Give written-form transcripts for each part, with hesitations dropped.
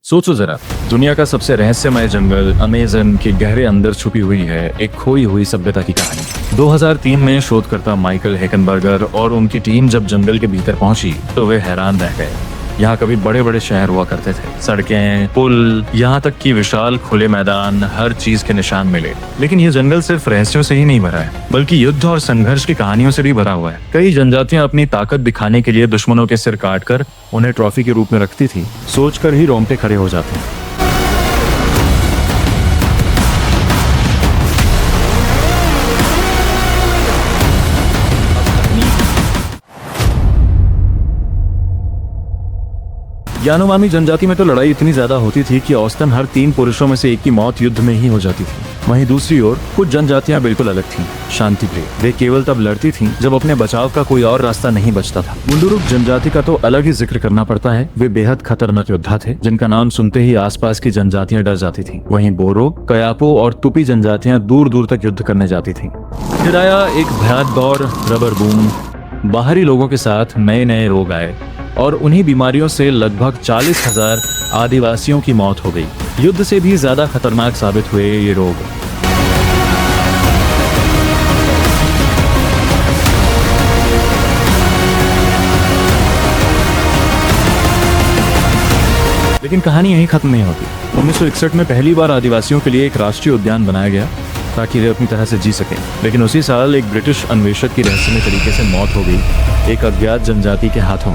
सोचो जरा, दुनिया का सबसे रहस्यमय जंगल अमेज़न के गहरे अंदर छुपी हुई है एक खोई हुई सभ्यता की कहानी। 2003 में शोधकर्ता माइकल हेकनबर्गर और उनकी टीम जब जंगल के भीतर पहुंची तो वे हैरान रह गए। यहाँ कभी बड़े बड़े शहर हुआ करते थे, सड़कें, पुल, यहाँ तक कि विशाल खुले मैदान, हर चीज के निशान मिले। लेकिन ये जंगल सिर्फ रहस्यों से ही नहीं भरा है, बल्कि युद्ध और संघर्ष की कहानियों से भी भरा हुआ है। कई जनजातियां अपनी ताकत दिखाने के लिए दुश्मनों के सिर काटकर उन्हें ट्रॉफी के रूप में रखती थी। सोचकर ही रोंगटे खड़े हो जाते हैं। यानोमामी जनजाति में तो लड़ाई इतनी ज्यादा होती थी कि औसतन हर 3 पुरुषों में से एक की मौत युद्ध में ही हो जाती थी। वहीं दूसरी ओर कुछ जनजातियां बिल्कुल अलग थीं, शांतिप्रिय। वे केवल तब लड़ती थीं जब अपने बचाव का कोई और रास्ता नहीं बचता था। मुंडुरुक जनजाति का तो अलग ही जिक्र करना पड़ता है। वे बेहद खतरनाक योद्धा थे, जिनका नाम सुनते ही आसपास की जनजातियां डर जाती थी। वहीं बोरो, कयापो और तुपी जनजातियां दूर दूर तक युद्ध करने जाती थी। फिर आया एक भयानक दौर, रबर बूम। बाहरी लोगों के साथ नए नए रोग आए और उन्हीं बीमारियों से लगभग 40,000 आदिवासियों की मौत हो गई। युद्ध से भी ज्यादा खतरनाक साबित हुए ये रोग। लेकिन कहानी यहीं खत्म नहीं होती। 1961 में पहली बार आदिवासियों के लिए एक राष्ट्रीय उद्यान बनाया गया ताकि वे अपनी तरह से जी सकें। लेकिन उसी साल एक ब्रिटिश अन्वेषक की रहस्यमय तरीके से मौत हो गई, एक अज्ञात जनजाति के हाथों।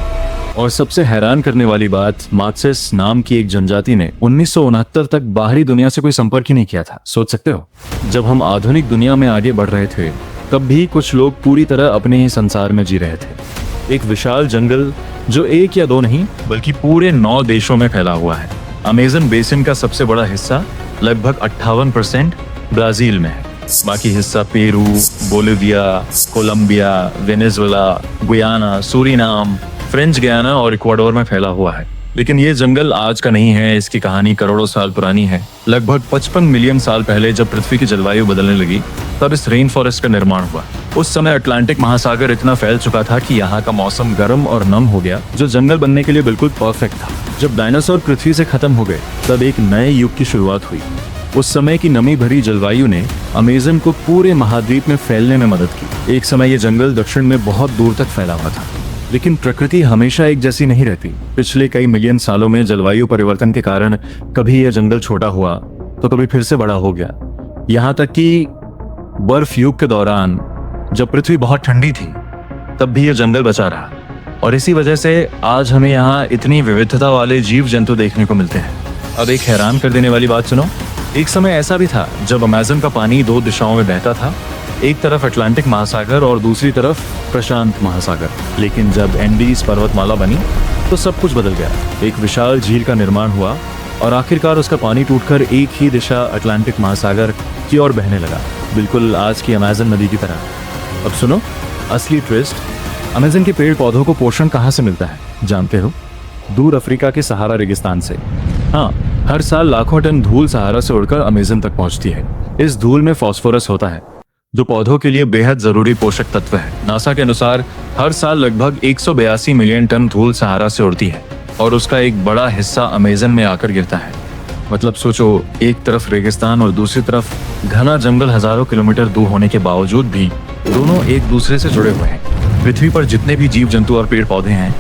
और सबसे हैरान करने वाली बात, मार्क्सेस नाम की एक जनजाति ने 1969 तक बाहरी दुनिया से कोई संपर्क ही नहीं किया था। सोच सकते हो, जब हम आधुनिक दुनिया में आगे बढ़ रहे थे तब भी कुछ लोग पूरी तरह अपने ही संसार में जी रहे थे। एक विशाल जंगल जो 1 या 2 नहीं बल्कि पूरे 9 देशों में फैला हुआ है। अमेज़न बेसिन का सबसे बड़ा हिस्सा लगभग 58% ब्राजील में है। बाकी हिस्सा Peru, Bolivia, Colombia, Venezuela, Guyana, Suriname, French Guiana और इक्वाडोर में फैला हुआ है। लेकिन ये जंगल आज का नहीं है, इसकी कहानी करोड़ों साल पुरानी है। लगभग 55 मिलियन साल पहले जब पृथ्वी की जलवायु बदलने लगी तब इस रेन फॉरेस्ट का निर्माण हुआ। उस समय अटलांटिक महासागर इतना फैल चुका था कि यहाँ का मौसम गर्म और नम हो गया, जो जंगल बनने के लिए बिल्कुल परफेक्ट था। जब डायनासोर पृथ्वी से खत्म हो गए तब एक नए युग की शुरुआत हुई। उस समय की नमी भरी जलवायु ने अमेज़न को पूरे महाद्वीप में फैलने में मदद की। एक समय ये जंगल दक्षिण में बहुत दूर तक फैला हुआ था। लेकिन प्रकृति हमेशा एक जैसी नहीं रहती। पिछले कई मिलियन सालों में जलवायु परिवर्तन के कारण कभी यह जंगल छोटा हुआ तो कभी फिर से बड़ा हो गया। यहाँ तक कि बर्फ युग के दौरान जब पृथ्वी बहुत ठंडी थी तब भी यह जंगल बचा रहा। और इसी वजह से आज हमें यहाँ इतनी विविधता वाले जीव जंतु देखने को मिलते हैं। अब एक हैरान कर देने वाली बात सुनो। एक समय ऐसा भी था जब अमेज़न का पानी 2 दिशाओं में बहता था, एक तरफ अटलांटिक महासागर और दूसरी तरफ प्रशांत महासागर। लेकिन जब एंडीज पर्वतमाला बनी तो सब कुछ बदल गया। एक विशाल झील का निर्माण हुआ और आखिरकार उसका पानी टूटकर एक ही दिशा अटलांटिक महासागर की ओर बहने लगा, बिल्कुल आज की अमेज़न नदी की तरह। अब सुनो असली ट्विस्ट। अमेज़न के पेड़ पौधों को पोषण कहाँ से मिलता है जानते हो? दूर अफ्रीका के सहारा रेगिस्तान से। हाँ, हर साल लाखों टन धूल सहारा से उड़कर अमेज़न तक पहुंचती है। इस धूल में फास्फोरस होता है जो पौधों के लिए बेहद जरूरी पोषक तत्व है। नासा के अनुसार हर साल लगभग 182 मिलियन टन धूल सहारा से उड़ती है और उसका एक बड़ा हिस्सा अमेज़न में आकर गिरता है। मतलब सोचो, एक तरफ रेगिस्तान और दूसरी तरफ घना जंगल हजारों किलोमीटर दूर होने के बावजूद भी दोनों एक दूसरे से जुड़े हुए हैं। पृथ्वी पर जितने भी जीव जंतु और पेड़ पौधे हैं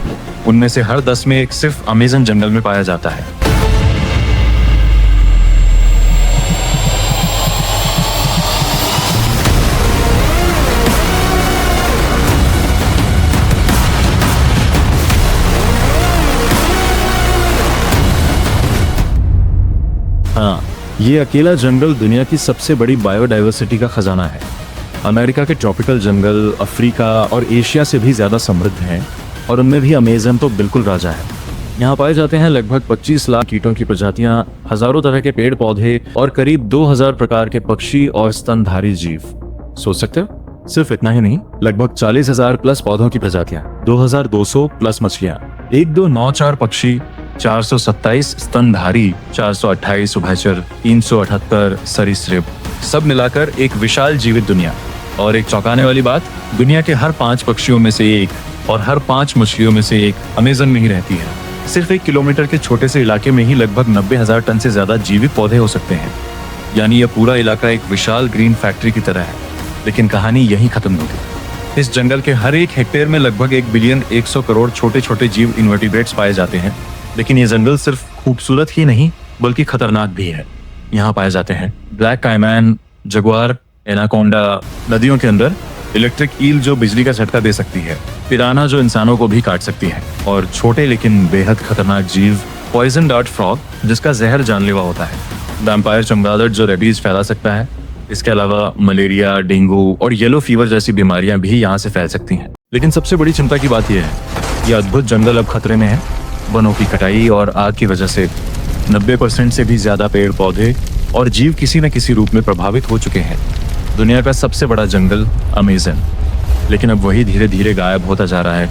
उनमें से हर 10 में एक सिर्फ अमेज़न जंगल में पाया जाता है। हाँ, ये अकेला जंगल दुनिया की सबसे बड़ी बायोडाइवर्सिटी का खजाना है। अमेरिका के ट्रॉपिकल जंगल अफ्रीका और एशिया से भी ज्यादा समृद्ध हैं और उनमें भी अमेज़न तो बिल्कुल राजा है। यहाँ पाए जाते हैं लगभग 25 लाख कीटों की प्रजातियां, हजारों तरह के पेड़ पौधे और करीब 2000 प्रकार के पक्षी और स्तनधारी जीव। सोच सकते हो, सिर्फ इतना ही नहीं, लगभग 40,000 प्लस पौधों की प्रजातियां, 2200 प्लस मछलियां, 1294 पक्षी, 427 स्तनधारी, 428 उभयचर, 378 सरीसृप, सब मिलाकर एक विशाल जीवित दुनिया। और एक चौंकाने वाली बात, दुनिया के हर 5 पक्षियों में से एक और हर 5 मछलियों में से एक अमेज़न में ही रहती है। सिर्फ 1 किलोमीटर के छोटे से इलाके में ही लगभग 90,000 टन से ज्यादा जीवित पौधे हो सकते हैं। यानी यह पूरा इलाका एक विशाल ग्रीन फैक्ट्री की तरह है। लेकिन कहानी यहीं खत्म होगी। इस जंगल के हर एक हेक्टेयर में लगभग 1 बिलियन 100 करोड़ छोटे छोटे जीव इन्वर्टिब्रेट्स पाए जाते हैं। लेकिन ये जंगल सिर्फ खूबसूरत ही नहीं बल्कि खतरनाक भी है। यहाँ पाए जाते हैं ब्लैक काइमैन, जगुआर, एनाकोंडा, नदियों के अंदर इलेक्ट्रिक ईल जो बिजली का झटका दे सकती है, पिराना जो इंसानों को भी काट सकती है, और छोटे लेकिन बेहद खतरनाक जीव पॉइजन डार्ट फ्रॉग जिसका जहर जानलेवा होता है, वैम्पायर चमगादड़ जो रेबीज फैला सकता है। इसके अलावा मलेरिया, डेंगू और येलो फीवर जैसी बीमारियां भी यहाँ से फैल सकती हैं। लेकिन सबसे बड़ी चिंता की बात यह है, यह अद्भुत जंगल अब खतरे में है। वनों की कटाई और आग की वजह से 90% से भी ज्यादा पेड़ पौधे और जीव किसी न किसी रूप में प्रभावित हो चुके हैं। दुनिया का सबसे बड़ा जंगल अमेज़न, लेकिन अब वही धीरे धीरे गायब होता जा रहा है।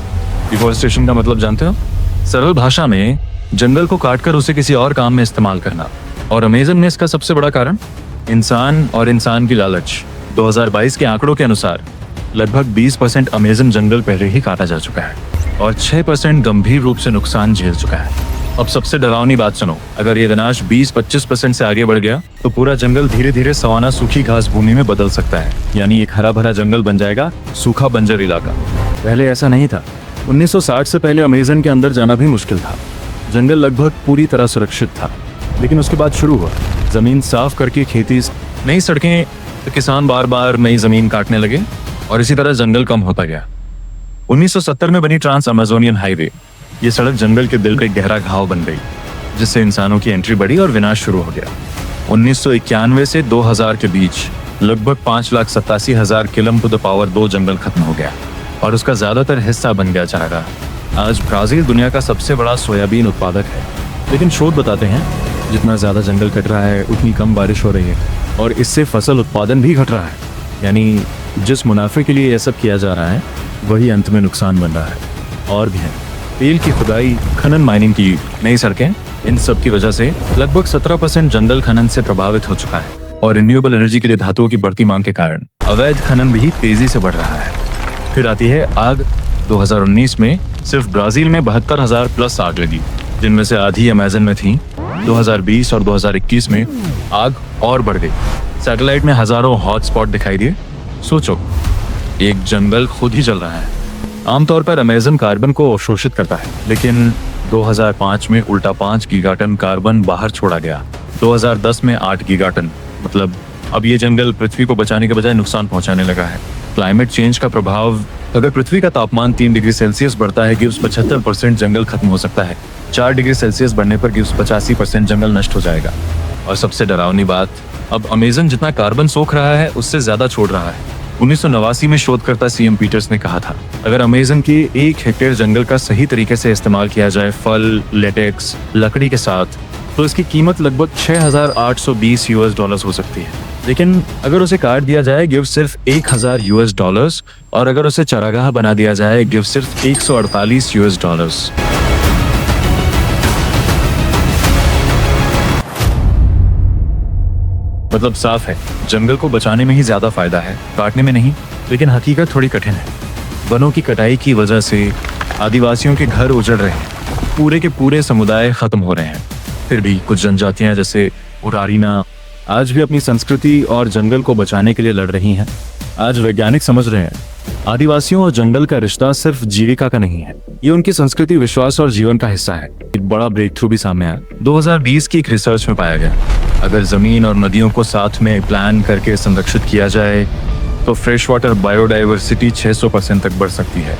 डिफॉरेस्टेशन का मतलब जानते हो? सरल भाषा में जंगल को काटकर उसे किसी और काम में इस्तेमाल करना। और अमेज़न में इसका सबसे बड़ा कारण इंसान और इंसान की लालच। 2022 के आंकड़ों के अनुसार लगभग 20% अमेज़न जंगल पहले ही काटा जा चुका है और 6% गंभीर रूप से नुकसान झेल चुका है। अब सबसे डरावनी बात सुनो, अगर ये विनाश 20-25% से आगे बढ़ गया तो पूरा जंगल धीरे धीरे सवाना सूखी घास भूमि में बदल सकता है। यानी एक हरा भरा जंगल बन जाएगा सूखा बंजर इलाका। पहले ऐसा नहीं था। 1960 से पहले अमेज़न के अंदर जाना भी मुश्किल था। जंगल लगभग पूरी तरह सुरक्षित था। लेकिन उसके बाद शुरू हुआ जमीन साफ करके खेती, नई सड़कें, तो किसान बार बार नई जमीन काटने लगे और इसी तरह जंगल कम होता गया। 1970 में बनी ट्रांस अमेजोनियन हाईवे, ये सड़क जंगल के दिल पे गहरा घाव बन गई, जिससे इंसानों की एंट्री बढ़ी और विनाश शुरू हो गया। 1991 से 2000 के बीच लगभग 5,87,000 km/2 जंगल खत्म हो गया और उसका ज्यादातर हिस्सा बन गया चारा। आज ब्राजील दुनिया का सबसे बड़ा सोयाबीन उत्पादक है। लेकिन शोध बताते हैं जितना ज्यादा जंगल कट रहा है उतनी कम बारिश हो रही है और इससे फसल उत्पादन भी घट रहा है। यानी जिस मुनाफे के लिए यह सब किया जा रहा है वही अंत में नुकसान बन रहा है। और भी है, तेल की खुदाई, खनन, माइनिंग की नई सड़कें, इन सब की वजह से लगभग 17% जंगल खनन से प्रभावित हो चुका है। और रिन्यूएबल एनर्जी के लिए धातुओं की बढ़ती मांग के कारण अवैध खनन भी तेजी से बढ़ रहा है। फिर आती है आग। 2019 में सिर्फ ब्राजील में 72,000 प्लस आग लगी, जिनमें से आधी अमेज़न में थी। 2020 और 2021 में आग और बढ़ गई। सैटेलाइट में हजारों हॉटस्पॉट दिखाई दिए। सोचो, एक जंगल खुद ही जल रहा है। आमतौर पर अमेज़न कार्बन को अवशोषित करता है, लेकिन 2005 में उल्टा 5 गीगाटन कार्बन बाहर छोड़ा गया। 2010 में 8 गीगाटन। मतलब अब ये जंगल पृथ्वी को बचाने के बजाय नुकसान पहुंचाने लगा है। क्लाइमेट चेंज का प्रभाव, अगर पृथ्वी का तापमान 3 डिग्री सेल्सियस बढ़ता है कि उस 75% जंगल खत्म हो सकता है। 4 डिग्री सेल्सियस बढ़ने पर कि उस 85% जंगल नष्ट हो जाएगा। और सबसे डरावनी बात, अब अमेज़न जितना कार्बन सोख रहा है उससे ज्यादा छोड़ रहा है। 1989 में शोधकर्ता सीएम पीटर्स ने कहा था, अगर अमेज़न के 1 हेक्टेयर जंगल का सही तरीके से इस्तेमाल किया जाए फल, लेटेक्स, लकड़ी के साथ, तो इसकी कीमत लगभग $6,820 हो सकती है। लेकिन अगर उसे काट दिया जाए गिव सिर्फ $1,000 और अगर उसे चारागाह बना दिया जाए गिव सिर्फ $148। मतलब साफ है, जंगल को बचाने में ही ज्यादा फायदा है, काटने में नहीं। लेकिन हकीकत थोड़ी कठिन है। वनों की कटाई की वजह से आदिवासियों के घर उजड़ रहे हैं, पूरे के पूरे समुदाय खत्म हो रहे हैं। फिर भी कुछ जनजातियां जैसे उरारीना आज भी अपनी संस्कृति और जंगल को बचाने के लिए लड़ रही हैं। आज वैज्ञानिक समझ रहे हैं आदिवासियों और जंगल का रिश्ता सिर्फ जीविका का नहीं है, ये उनकी संस्कृति, विश्वास और जीवन का हिस्सा है। एक बड़ा ब्रेक थ्रू भी सामने आया 2020 की एक रिसर्च में पाया गया, अगर जमीन और नदियों को साथ में प्लान करके संरक्षित किया जाए तो फ्रेश वाटर बायोडाइवर्सिटी 600% तक बढ़ सकती है।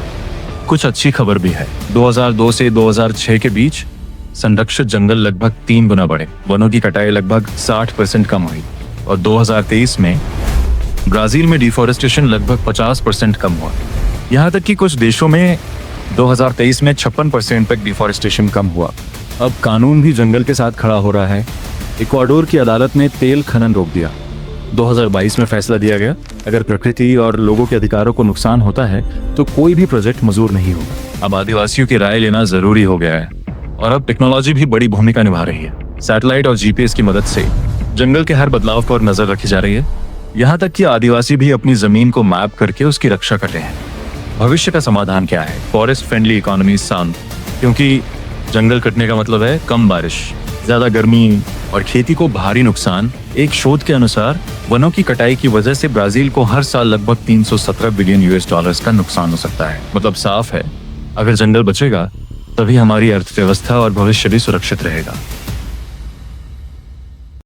कुछ अच्छी खबर भी है, 2002 से 2006 के बीच संरक्षित जंगल लगभग 3 गुना बढ़े, वनों की कटाई लगभग 60% कम हुई और 2023 में ब्राजील में डिफॉरेस्टेशन लगभग 50% कम हुआ। यहाँ तक कि कुछ देशों में 2023 में 56% तक डिफॉरेस्टेशन कम हुआ। अब कानून भी जंगल के साथ खड़ा हो रहा है। इक्वाडोर की अदालत ने तेल खनन रोक दिया। 2022 में फैसला दिया गया, अगर प्रकृति और लोगों के अधिकारों को नुकसान होता है तो कोई भी प्रोजेक्ट मंजूर नहीं होगा। अब आदिवासियों की राय लेना जरूरी हो गया है और अब टेक्नोलॉजी भी बड़ी भूमिका निभा रही है। सैटेलाइट और जीपीएस की मदद से जंगल के हर बदलाव पर नजर रखी जा रही है, यहाँ तक कि आदिवासी भी अपनी जमीन को मैप करके उसकी रक्षा करते हैं। भविष्य का समाधान क्या है? फॉरेस्ट फ्रेंडली इकोनॉमी साउंड, क्योंकि जंगल कटने का मतलब है कम बारिश, ज्यादा गर्मी और खेती को भारी नुकसान। एक शोध के अनुसार वनों की कटाई की वजह से ब्राजील को हर साल लगभग 317 बिलियन यूएस डॉलर्स का नुकसान हो सकता है। मतलब साफ है, अगर जंगल बचेगा तभी हमारी अर्थव्यवस्था और भविष्य भी सुरक्षित रहेगा।